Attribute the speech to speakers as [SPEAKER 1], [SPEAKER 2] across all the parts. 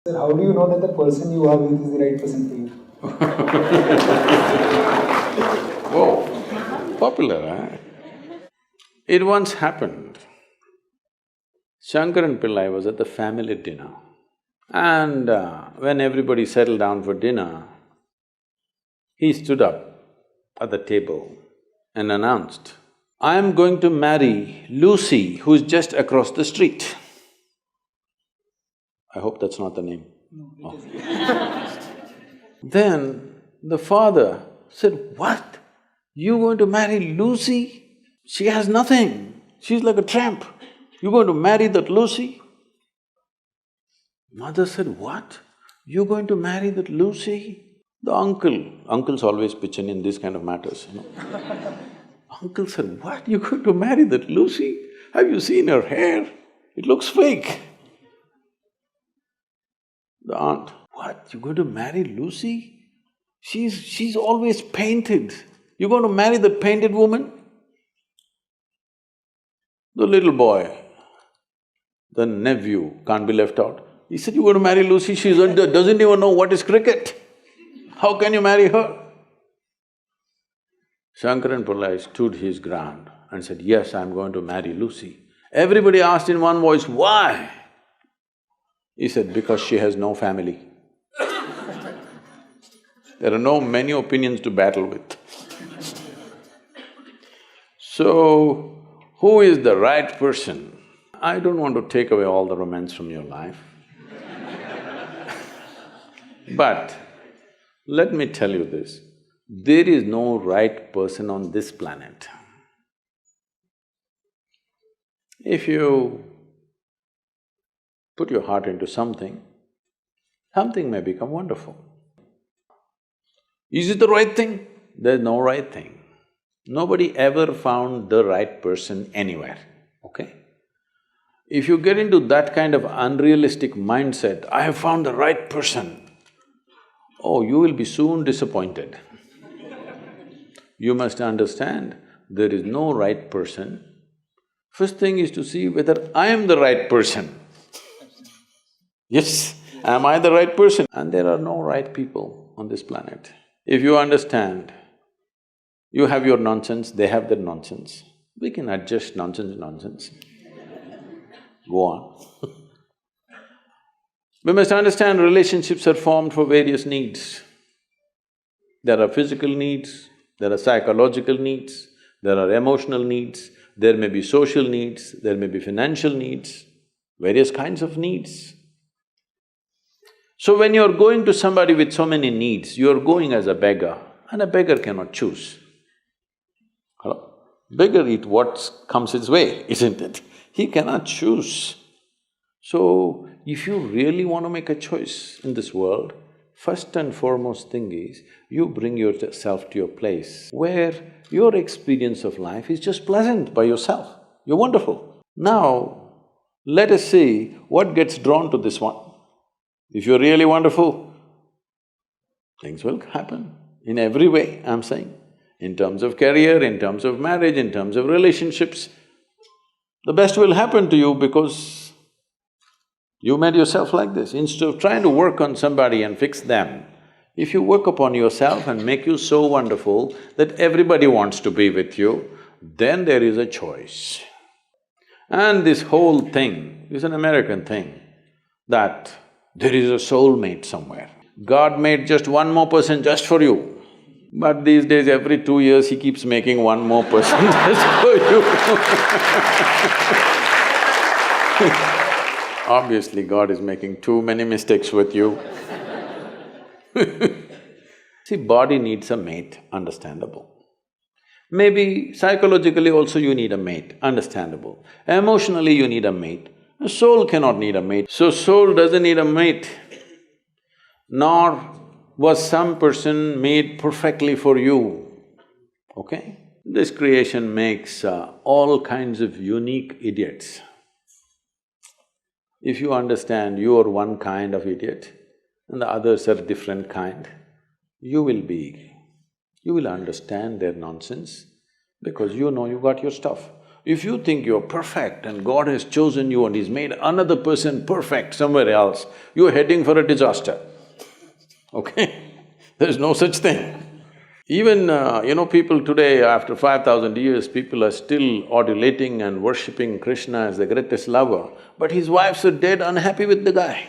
[SPEAKER 1] Sir, how do you know that the person you are with is the right person for you?
[SPEAKER 2] Whoa, popular, eh? It once happened. Shankaran Pillai was at the family dinner, and when everybody settled down for dinner, he stood up at the table and announced, "I am going to marry Lucy, who's just across the street." I hope that's not the name.
[SPEAKER 1] No, it
[SPEAKER 2] Oh.
[SPEAKER 1] is.
[SPEAKER 2] Then the father said, "What? You going to marry Lucy? She has nothing. She's like a tramp. You going to marry that Lucy?" Mother said, "What? You going to marry that Lucy?" The uncles always pitch in these kind of matters, you know. Uncle said, "What? You going to marry that Lucy? Have you seen her hair? It looks fake." The aunt, "What? You going to marry Lucy? She's always painted. You going to marry that painted woman?" The little boy, the nephew, can't be left out. He said, "You going to marry Lucy? She doesn't even know what is cricket. How can you marry her?" Shankaran Pillai stood his ground and said, "Yes, I'm going to marry Lucy." Everybody asked in one voice, "Why?" He said, "Because she has no family." There are no many opinions to battle with. So, who is the right person? I don't want to take away all the romance from your life. But let me tell you this, there is no right person on this planet. If you put your heart into something, something may become wonderful. Is it the right thing? There's no right thing. Nobody ever found the right person anywhere, okay? If you get into that kind of unrealistic mindset, "I have found the right person," oh, you will be soon disappointed. You must understand, there is no right person. First thing is to see whether I am the right person. Yes, am I the right person? And there are no right people on this planet. If you understand, you have your nonsense, they have their nonsense, we can adjust nonsense. Go on. We must understand relationships are formed for various needs. There are physical needs, there are psychological needs, there are emotional needs, there may be social needs, there may be financial needs, various kinds of needs. So when you're going to somebody with so many needs, you're going as a beggar, and a beggar cannot choose. Hello? Beggar eat what comes his way, isn't it? He cannot choose. So, if you really want to make a choice in this world, first and foremost thing is, you bring yourself to your place where your experience of life is just pleasant by yourself. You're wonderful. Now, let us see what gets drawn to this one. If you're really wonderful, things will happen in every way, I'm saying. In terms of career, in terms of marriage, in terms of relationships, the best will happen to you because you made yourself like this. Instead of trying to work on somebody and fix them, if you work upon yourself and make you so wonderful that everybody wants to be with you, then there is a choice. And this whole thing is an American thing, that there is a soulmate somewhere. God made just one more person just for you, but these days every 2 years he keeps making one more person just for you. Obviously, God is making too many mistakes with you. See, body needs a mate, understandable. Maybe psychologically also you need a mate, understandable. Emotionally you need a mate. A soul cannot need a mate. So soul doesn't need a mate, nor was some person made perfectly for you, okay? This creation makes all kinds of unique idiots. If you understand you are one kind of idiot and the others are different kind, you will understand their nonsense because you know you got your stuff. If you think you're perfect and God has chosen you and He's made another person perfect somewhere else, you're heading for a disaster, okay? There's no such thing. Even, people today, after 5,000 years, people are still adulating and worshipping Krishna as the greatest lover, but his wives are dead unhappy with the guy.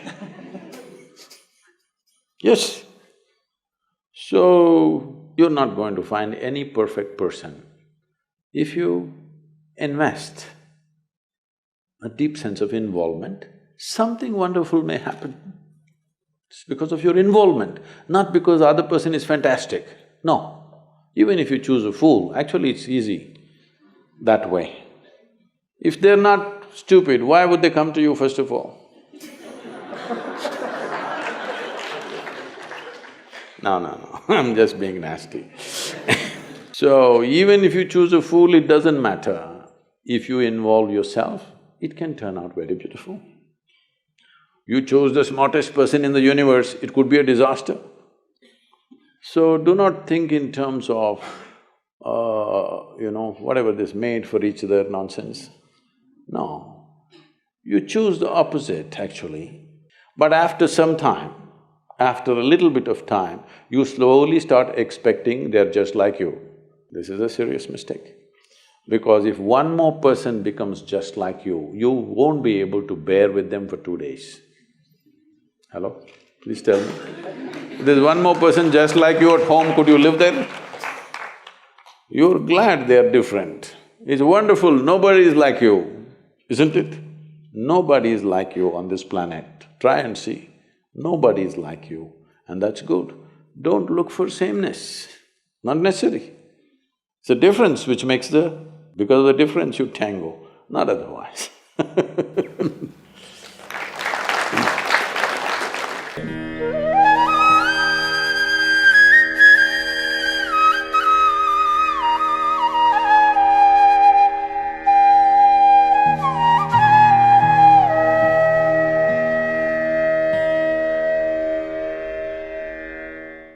[SPEAKER 2] Yes. So, you're not going to find any perfect person. If you invest a deep sense of involvement, something wonderful may happen. It's because of your involvement, not because the other person is fantastic. No. Even if you choose a fool, actually it's easy that way. If they're not stupid, why would they come to you first of all? No, I'm just being nasty. So, even if you choose a fool, it doesn't matter. If you involve yourself, it can turn out very beautiful. You chose the smartest person in the universe, it could be a disaster. So, do not think in terms of, whatever this made for each other nonsense. No. You choose the opposite, actually. But after some time, after a little bit of time, you slowly start expecting they're just like you. This is a serious mistake. Because if one more person becomes just like you won't be able to bear with them for 2 days. Hello? Please tell me. If there's one more person just like you at home, could you live there? You're glad they're different. It's wonderful, nobody is like you, isn't it? Nobody is like you on this planet. Try and see. Nobody is like you, and that's good. Don't look for sameness, not necessary. It's a difference which makes because of the difference you tango, not otherwise